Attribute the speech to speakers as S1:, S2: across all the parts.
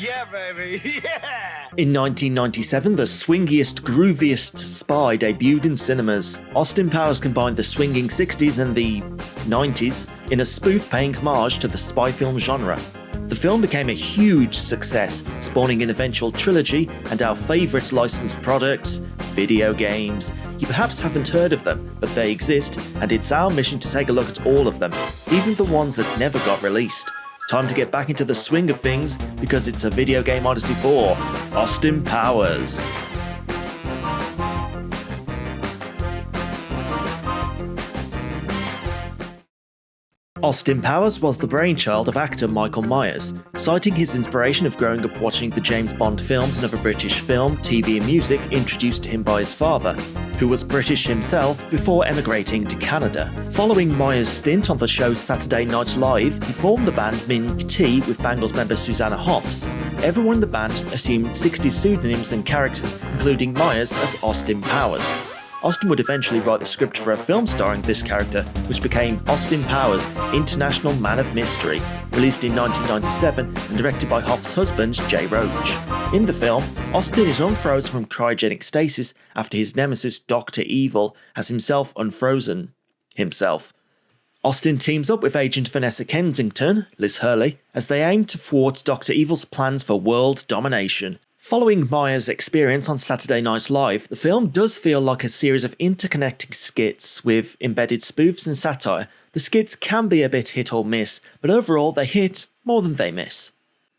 S1: Yeah, baby, yeah!
S2: In 1997, the swingiest, grooviest spy debuted in cinemas. Austin Powers combined the swinging 60s and the 90s in a spoof paying homage to the spy film genre. The film became a huge success, spawning an eventual trilogy and our favourite licensed products, video games. You perhaps haven't heard of them, but they exist, and it's our mission to take a look at all of them, even the ones that never got released. Time to get back into the swing of things, because it's a Video Game Odyssey 4, Austin Powers. Austin Powers was the brainchild of actor Michael Myers, citing his inspiration of growing up watching the James Bond films and other British film, TV and music introduced to him by his father, who was British himself before emigrating to Canada. Following Myers' stint on the show Saturday Night Live, he formed the band Mink T with Bangles member Susanna Hoffs. Everyone in the band assumed 60s pseudonyms and characters, including Myers as Austin Powers. Austin would eventually write the script for a film starring this character, which became Austin Powers, International Man of Mystery, released in 1997 and directed by Hoff's husband, Jay Roach. In the film, Austin is unfrozen from cryogenic stasis after his nemesis Dr. Evil has himself unfrozen himself. Austin teams up with agent Vanessa Kensington, Liz Hurley, as they aim to thwart Dr. Evil's plans for world domination. Following Myers' experience on Saturday Night Live, the film does feel like a series of interconnecting skits with embedded spoofs and satire. The skits can be a bit hit or miss, but overall they hit more than they miss.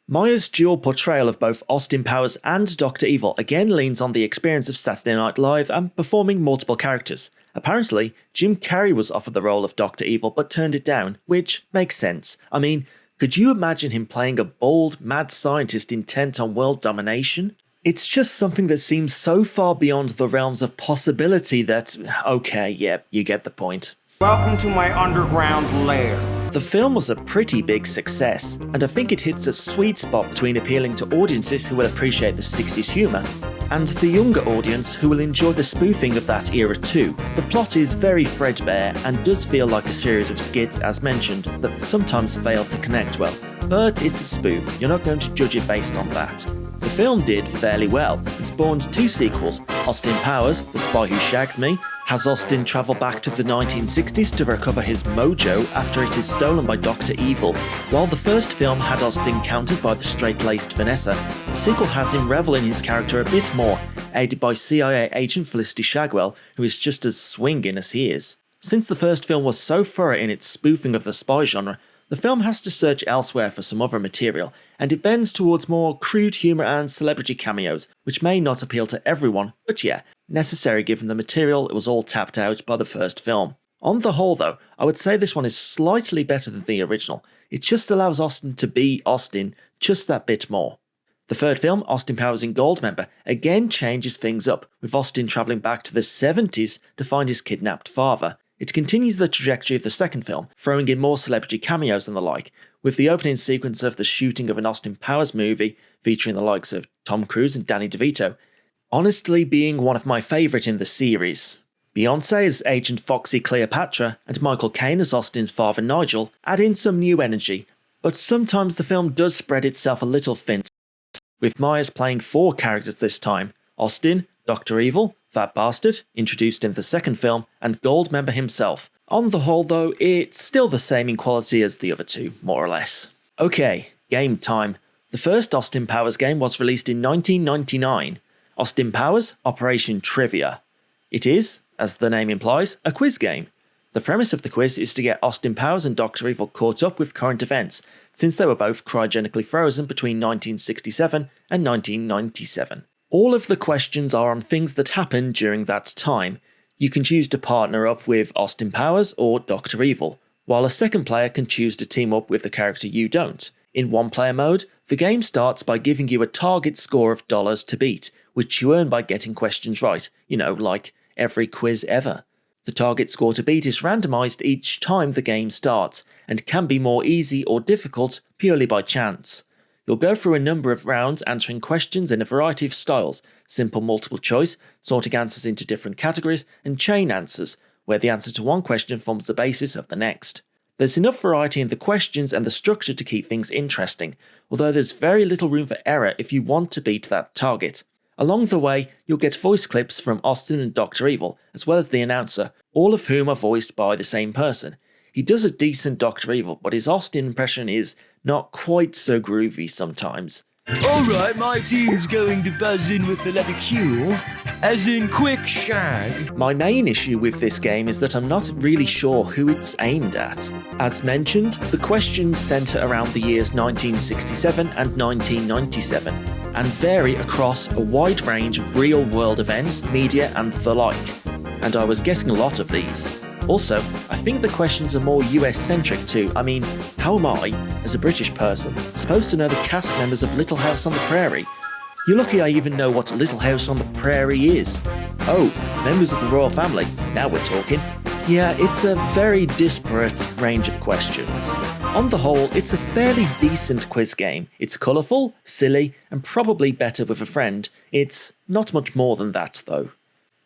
S2: Myers' dual portrayal of both Austin Powers and Dr. Evil again leans on the experience of Saturday Night Live and performing multiple characters. Apparently, Jim Carrey was offered the role of Dr. Evil but turned it down, which makes sense. I mean, could you imagine him playing a bold, mad scientist intent on world domination? It's just something that seems so far beyond the realms of possibility that, okay, yeah, you get the point.
S1: Welcome to my underground lair.
S2: The film was a pretty big success, and I think it hits a sweet spot between appealing to audiences who will appreciate the 60s humour, and the younger audience who will enjoy the spoofing of that era too. The plot is very threadbare and does feel like a series of skits, as mentioned, that sometimes fail to connect well. But it's a spoof, you're not going to judge it based on that. The film did fairly well and spawned 2 sequels. Austin Powers, The Spy Who Shagged Me, has Austin travel back to the 1960s to recover his mojo after it is stolen by Dr. Evil. While the first film had Austin countered by the straight-laced Vanessa, the sequel has him revel in his character a bit more, aided by CIA agent Felicity Shagwell, who is just as swinging as he is. Since the first film was so thorough in its spoofing of the spy genre, the film has to search elsewhere for some other material, and it bends towards more crude humour and celebrity cameos, which may not appeal to everyone, but yeah, necessary given the material it was all tapped out by the first film. On the whole though, I would say this one is slightly better than the original. It just allows Austin to be Austin just that bit more. The third film, Austin Powers in Goldmember, again changes things up, with Austin travelling back to the 70s to find his kidnapped father. It continues the trajectory of the second film, throwing in more celebrity cameos and the like, with the opening sequence of the shooting of an Austin Powers movie featuring the likes of Tom Cruise and Danny DeVito, honestly being one of my favourite in the series. Beyoncé as Agent Foxy Cleopatra and Michael Caine as Austin's father Nigel add in some new energy, but sometimes the film does spread itself a little thin, with Myers playing 4 characters this time: Austin, Dr. Evil, That Bastard, introduced in the second film, and Goldmember himself. On the whole though, it's still the same in quality as the other 2, more or less. Okay, game time. The first Austin Powers game was released in 1999. Austin Powers Operation Trivia. It is, as the name implies, a quiz game. The premise of the quiz is to get Austin Powers and Dr. Evil caught up with current events, since they were both cryogenically frozen between 1967 and 1997. All of the questions are on things that happened during that time. You can choose to partner up with Austin Powers or Dr. Evil, while a second player can choose to team up with the character you don't. In one-player mode, the game starts by giving you a target score of dollars to beat, which you earn by getting questions right, like every quiz ever. The target score to beat is randomised each time the game starts, and can be more easy or difficult purely by chance. You'll go through a number of rounds answering questions in a variety of styles: simple multiple choice, sorting answers into different categories, and chain answers, where the answer to one question forms the basis of the next. There's enough variety in the questions and the structure to keep things interesting, although there's very little room for error if you want to beat that target. Along the way, you'll get voice clips from Austin and Dr. Evil, as well as the announcer, all of whom are voiced by the same person. He does a decent Dr. Evil, but his Austin impression is not quite so groovy sometimes.
S3: Alright, my team's going to buzz in with the letter Q, as in quick shag.
S2: My main issue with this game is that I'm not really sure who it's aimed at. As mentioned, the questions centre around the years 1967 and 1997, and vary across a wide range of real-world events, media and the like, and I was getting a lot of these. Also, I think the questions are more US-centric too. I mean, how am I, as a British person, supposed to know the cast members of Little House on the Prairie? You're lucky I even know what Little House on the Prairie is. Oh, members of the royal family, now we're talking. Yeah, it's a very disparate range of questions. On the whole, it's a fairly decent quiz game. It's colourful, silly, and probably better with a friend. It's not much more than that though.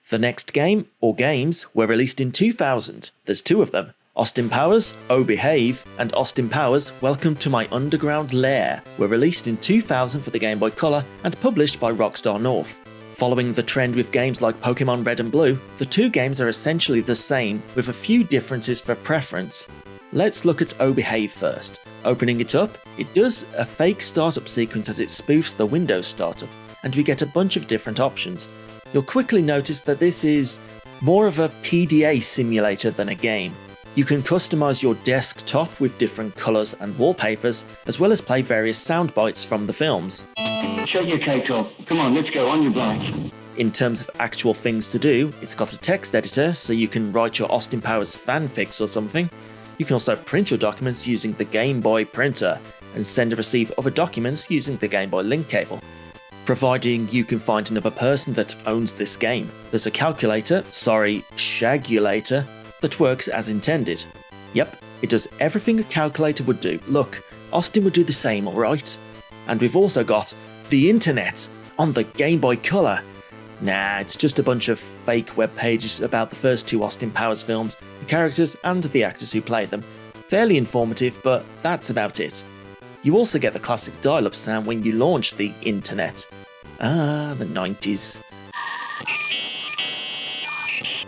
S2: The next game, or games, were released in 2000. There's two of them. Austin Powers, Oh Behave, and Austin Powers, Welcome to My Underground Lair, were released in 2000 for the Game Boy Color and published by Rockstar North. Following the trend with games like Pokemon Red and Blue, the two games are essentially the same, with a few differences for preference. Let's look at Oh Behave first. Opening it up, it does a fake startup sequence as it spoofs the Windows startup, and we get a bunch of different options. You'll quickly notice that this is more of a PDA simulator than a game. You can customize your desktop with different colors and wallpapers, as well as play various sound bites from the films.
S4: Shut your cake up. Come on, let's go, on your block.
S2: In terms of actual things to do, it's got a text editor, so you can write your Austin Powers fanfics or something. You can also print your documents using the Game Boy printer, and send and receive other documents using the Game Boy link cable. Providing you can find another person that owns this game. There's a calculator, shagulator, that works as intended. Yep, it does everything a calculator would do. Look, Austin would do the same, alright? And we've also got the internet on the Game Boy Color. Nah, it's just a bunch of fake web pages about the first two Austin Powers films, the characters and the actors who played them. Fairly informative, but that's about it. You also get the classic dial-up sound when you launch the internet. Ah, the 90s.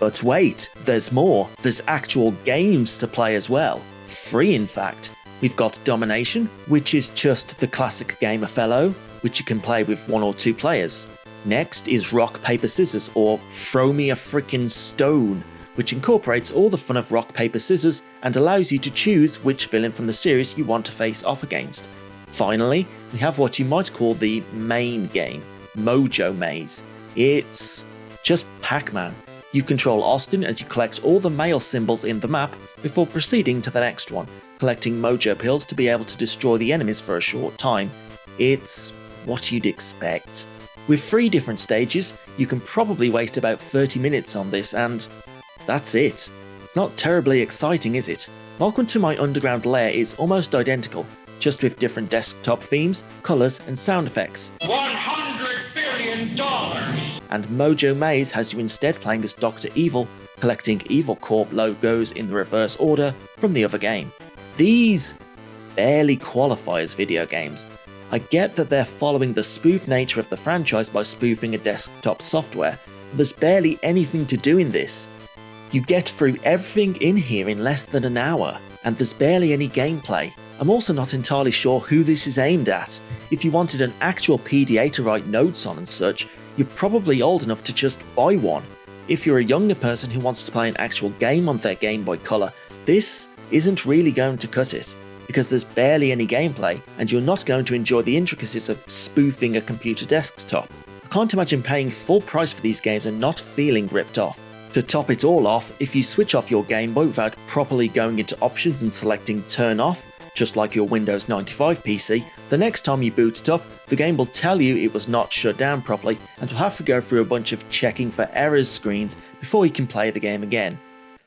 S2: But wait, there's more. There's actual games to play as well. Free, in fact. We've got Domination, which is just the classic game Othello, which you can play with 1 or 2 players. Next is Rock, Paper, Scissors, or Throw Me a Frickin' Stone, which incorporates all the fun of Rock, Paper, Scissors and allows you to choose which villain from the series you want to face off against. Finally, we have what you might call the main game, Mojo Maze. It's just Pac-Man. You control Austin as you collect all the mail symbols in the map before proceeding to the next one, collecting Mojo pills to be able to destroy the enemies for a short time. It's what you'd expect. With 3 different stages, you can probably waste about 30 minutes on this, and that's it. It's not terribly exciting, is it? Welcome to My Underground Lair is almost identical, just with different desktop themes, colours and sound effects.
S4: $100 billion!
S2: And Mojo Maze has you instead playing as Dr. Evil, collecting Evil Corp logos in the reverse order from the other game. These barely qualify as video games. I get that they're following the spoof nature of the franchise by spoofing a desktop software, but there's barely anything to do in this. You get through everything in here in less than an hour, and there's barely any gameplay. I'm also not entirely sure who this is aimed at. If you wanted an actual PDA to write notes on and such, you're probably old enough to just buy one. If you're a younger person who wants to play an actual game on their Game Boy Color, this isn't really going to cut it, because there's barely any gameplay, and you're not going to enjoy the intricacies of spoofing a computer desktop. I can't imagine paying full price for these games and not feeling ripped off. To top it all off, if you switch off your Game Boy without properly going into options and selecting turn off, just like your Windows 95 PC, the next time you boot it up, the game will tell you it was not shut down properly, and you'll have to go through a bunch of checking for errors screens before you can play the game again.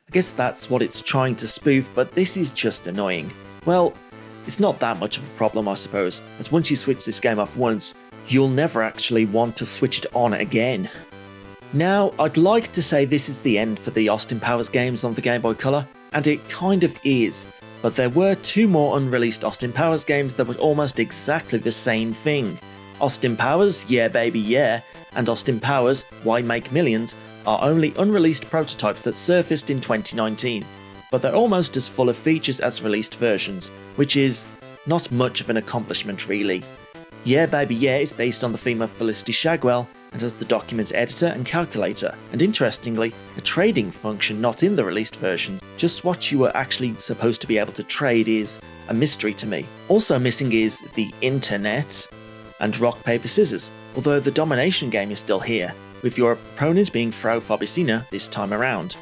S2: I guess that's what it's trying to spoof, but this is just annoying. Well, it's not that much of a problem, I suppose, as once you switch this game off once, you'll never actually want to switch it on again. Now, I'd like to say this is the end for the Austin Powers games on the Game Boy Color, and it kind of is, But there were 2 more unreleased Austin Powers games that were almost exactly the same thing. Austin Powers, Yeah Baby Yeah, and Austin Powers, Why Make Millions are only unreleased prototypes that surfaced in 2019, but they're almost as full of features as released versions, which is not much of an accomplishment really. Yeah Baby Yeah is based on the theme of Felicity Shagwell and has the document's editor and calculator, and interestingly, a trading function not in the released version. Just what you were actually supposed to be able to trade is a mystery to me. Also missing is the internet and rock, paper, scissors, although the domination game is still here, with your opponent being Frau Fabicina this time around.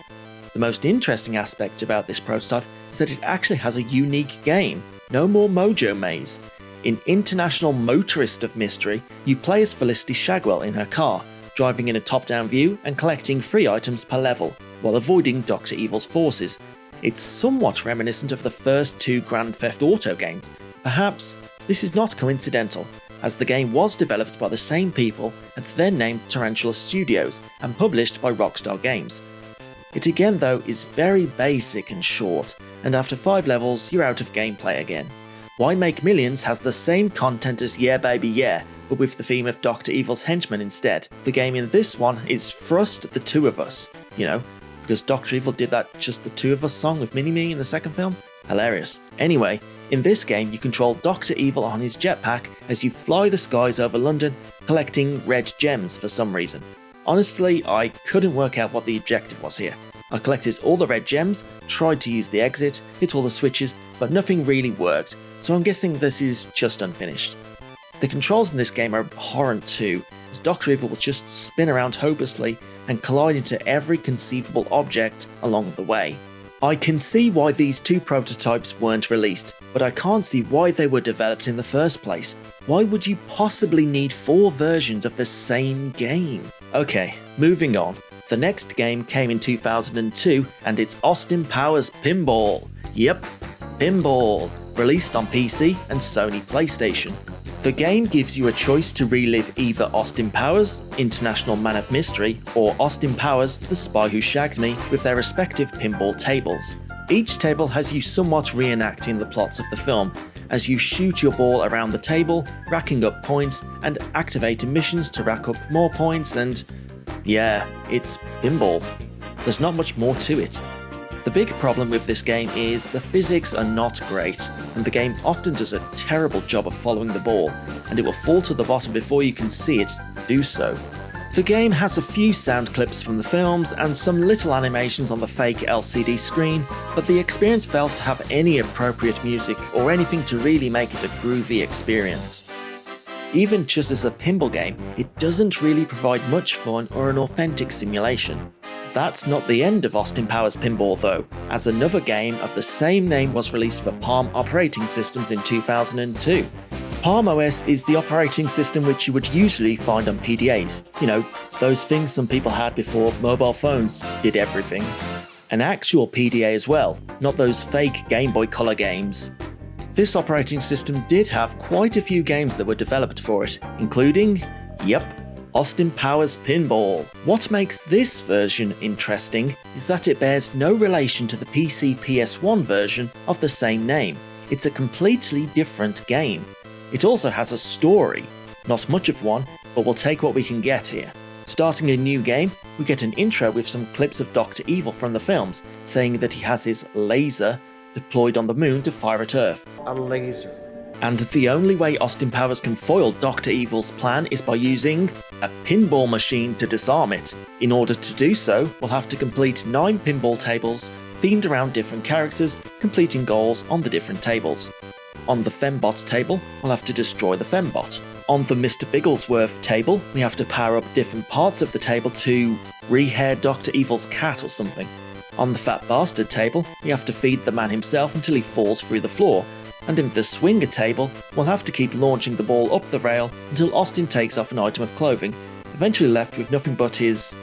S2: The most interesting aspect about this prototype is that it actually has a unique game. No more Mojo maze. In International Motorist of Mystery, you play as Felicity Shagwell in her car, driving in a top-down view and collecting free items per level, while avoiding Dr. Evil's forces. It's somewhat reminiscent of the first 2 Grand Theft Auto games. Perhaps this is not coincidental, as the game was developed by the same people and then named Tarantula Studios and published by Rockstar Games. It again though is very basic and short, and after 5 levels you're out of gameplay again. Why Make Millions has the same content as Yeah Baby Yeah, but with the theme of Dr. Evil's henchmen instead. The game in this one is Thrust the Two of Us, because Dr. Evil did that Just the Two of Us song with Mini-Me in the second film. Hilarious. Anyway, in this game you control Dr. Evil on his jetpack as you fly the skies over London, collecting red gems for some reason. Honestly, I couldn't work out what the objective was here. I collected all the red gems, tried to use the exit, hit all the switches, but nothing really worked, so I'm guessing this is just unfinished. The controls in this game are abhorrent too, as Dr. Evil will just spin around hopelessly and collide into every conceivable object along the way. I can see why these 2 prototypes weren't released, but I can't see why they were developed in the first place. Why would you possibly need 4 versions of the same game? Okay, moving on. The next game came in 2002, and it's Austin Powers Pinball. Yep, Pinball, released on PC and Sony PlayStation. The game gives you a choice to relive either Austin Powers, International Man of Mystery, or Austin Powers, The Spy Who Shagged Me, with their respective pinball tables. Each table has you somewhat reenacting the plots of the film, as you shoot your ball around the table, racking up points, and activating missions to rack up more points, and yeah, it's pinball. There's not much more to it. The big problem with this game is the physics are not great, and the game often does a terrible job of following the ball, and it will fall to the bottom before you can see it do so. The game has a few sound clips from the films and some little animations on the fake LCD screen, but the experience fails to have any appropriate music or anything to really make it a groovy experience. Even just as a pinball game, it doesn't really provide much fun or an authentic simulation. That's not the end of Austin Powers Pinball though, as another game of the same name was released for Palm operating systems in 2002. Palm OS is the operating system which you would usually find on PDAs. Those things some people had before mobile phones did everything. An actual PDA as well, not those fake Game Boy Color games. This operating system did have quite a few games that were developed for it, including, Austin Powers Pinball. What makes this version interesting is that it bears no relation to the PC PS1 version of the same name. It's a completely different game. It also has a story. Not much of one, but we'll take what we can get here. Starting a new game, we get an intro with some clips of Dr. Evil from the films, saying that he has his laser deployed on the moon to fire at Earth.
S1: A laser.
S2: And the only way Austin Powers can foil Dr. Evil's plan is by using a pinball machine to disarm it. In order to do so, we'll have to complete 9 pinball tables themed around different characters, completing goals on the different tables. On the Fembot table, we'll have to destroy the Fembot. On the Mr. Bigglesworth table, we have to power up different parts of the table to rehair Dr. Evil's cat or something. On the Fat Bastard table, we have to feed the man himself until he falls through the floor, and in the Swinger table, we'll have to keep launching the ball up the rail until Austin takes off an item of clothing, eventually left with nothing but his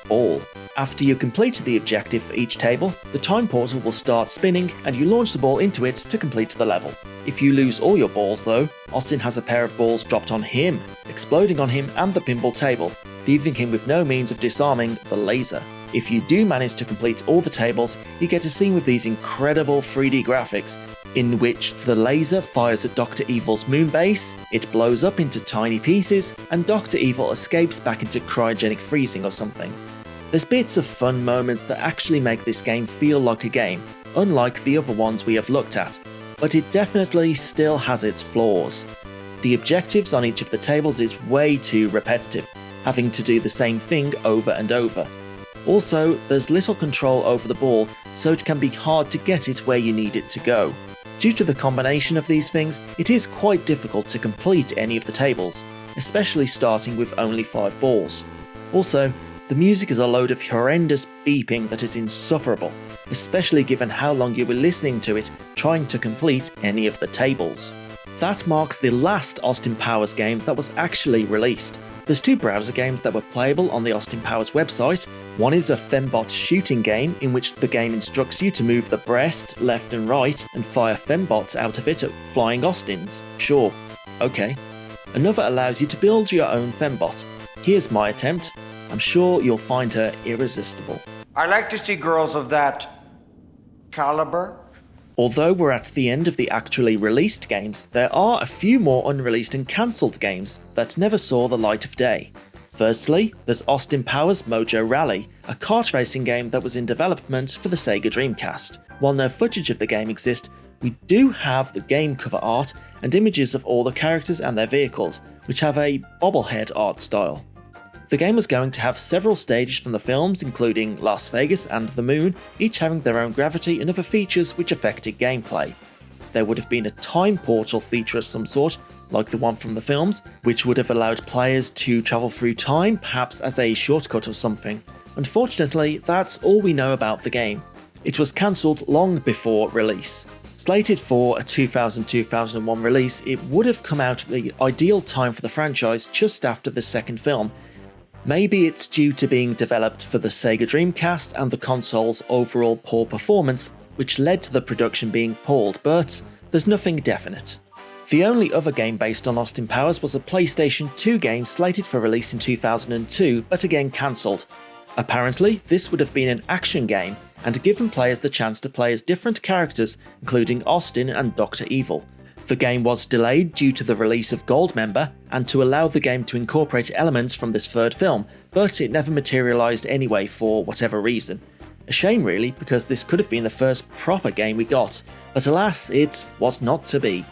S2: ball. After you complete the objective for each table, the time portal will start spinning and you launch the ball into it to complete the level. If you lose all your balls though, Austin has a pair of balls dropped on him, exploding on him and the pinball table, leaving him with no means of disarming the laser. If you do manage to complete all the tables, you get a scene with these incredible 3D graphics, in which the laser fires at Dr. Evil's moon base, it blows up into tiny pieces, and Dr. Evil escapes back into cryogenic freezing or something. There's bits of fun moments that actually make this game feel like a game, unlike the other ones we have looked at, but it definitely still has its flaws. The objectives on each of the tables is way too repetitive, having to do the same thing over and over. Also, there's little control over the ball, so it can be hard to get it where you need it to go. Due to the combination of these things, it is quite difficult to complete any of the tables, especially starting with only 5 balls. Also, the music is a load of horrendous beeping that is insufferable, especially given how long you were listening to it trying to complete any of the tables. That marks the last Austin Powers game that was actually released. There's 2 browser games that were playable on the Austin Powers website. One is a fembot shooting game in which the game instructs you to move the breast left and right and fire fembots out of it at flying Austins. Sure, okay. Another allows you to build your own fembot. Here's my attempt. I'm sure you'll find her irresistible.
S1: I like to see girls of that caliber.
S2: Although we're at the end of the actually released games, there are a few more unreleased and cancelled games that never saw the light of day. Firstly, there's Austin Powers Mojo Rally, a kart racing game that was in development for the Sega Dreamcast. While no footage of the game exists, we do have the game cover art and images of all the characters and their vehicles, which have a bobblehead art style. The game was going to have several stages from the films, including Las Vegas and the Moon, each having their own gravity and other features which affected gameplay. There would have been a time portal feature of some sort, like the one from the films, which would have allowed players to travel through time, perhaps as a shortcut or something. Unfortunately, that's all we know about the game. It was cancelled long before release. Slated for a 2000-2001 release, it would have come out at the ideal time for the franchise just after the second film. Maybe it's due to being developed for the Sega Dreamcast and the console's overall poor performance, which led to the production being pulled, but there's nothing definite. The only other game based on Austin Powers was a PlayStation 2 game slated for release in 2002, but again cancelled. Apparently, this would have been an action game, and given players the chance to play as different characters, including Austin and Dr. Evil. The game was delayed due to the release of Goldmember and to allow the game to incorporate elements from this third film, but it never materialised anyway for whatever reason. A shame really, because this could have been the first proper game we got, but alas, it was not to be.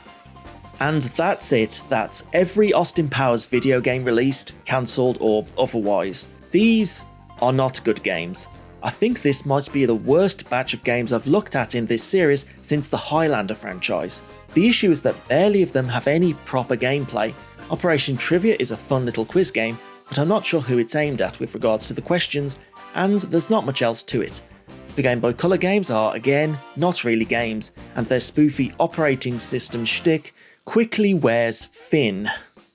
S2: And that's it, that's every Austin Powers video game released, cancelled or otherwise. These are not good games. I think this might be the worst batch of games I've looked at in this series since the Highlander franchise. The issue is that barely of them have any proper gameplay. Operation Trivia is a fun little quiz game, but I'm not sure who it's aimed at with regards to the questions, and there's not much else to it. The Game Boy Color games are, again, not really games, and their spoofy operating system shtick quickly wears thin.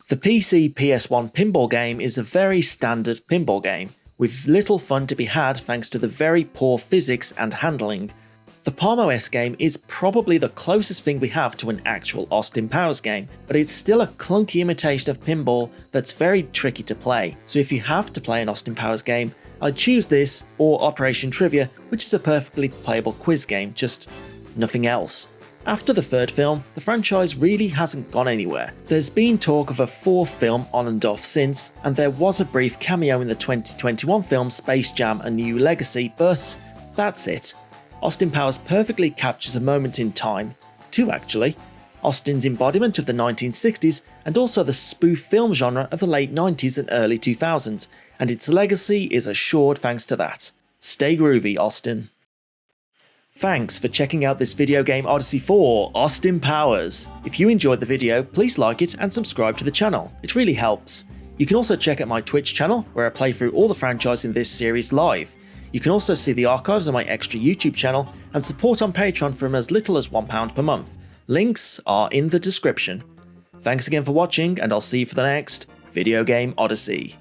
S2: The PC PS1 pinball game is a very standard pinball game, with little fun to be had thanks to the very poor physics and handling. The Palm OS game is probably the closest thing we have to an actual Austin Powers game, but it's still a clunky imitation of pinball that's very tricky to play, so if you have to play an Austin Powers game, I'd choose this or Operation Trivia, which is a perfectly playable quiz game, just nothing else. After the third film, the franchise really hasn't gone anywhere. There's been talk of a fourth film on and off since, and there was a brief cameo in the 2021 film Space Jam: A New Legacy, but that's it. Austin Powers perfectly captures a moment in time, 2 actually, Austin's embodiment of the 1960s and also the spoof film genre of the late 90s and early 2000s, and its legacy is assured thanks to that. Stay groovy, Austin. Thanks for checking out this video game Odyssey for Austin Powers. If you enjoyed the video, please like it and subscribe to the channel, it really helps. You can also check out my Twitch channel, where I play through all the franchise in this series live. You can also see the archives on my extra YouTube channel, and support on Patreon from as little as £1 per month. Links are in the description. Thanks again for watching, and I'll see you for the next Video Game Odyssey.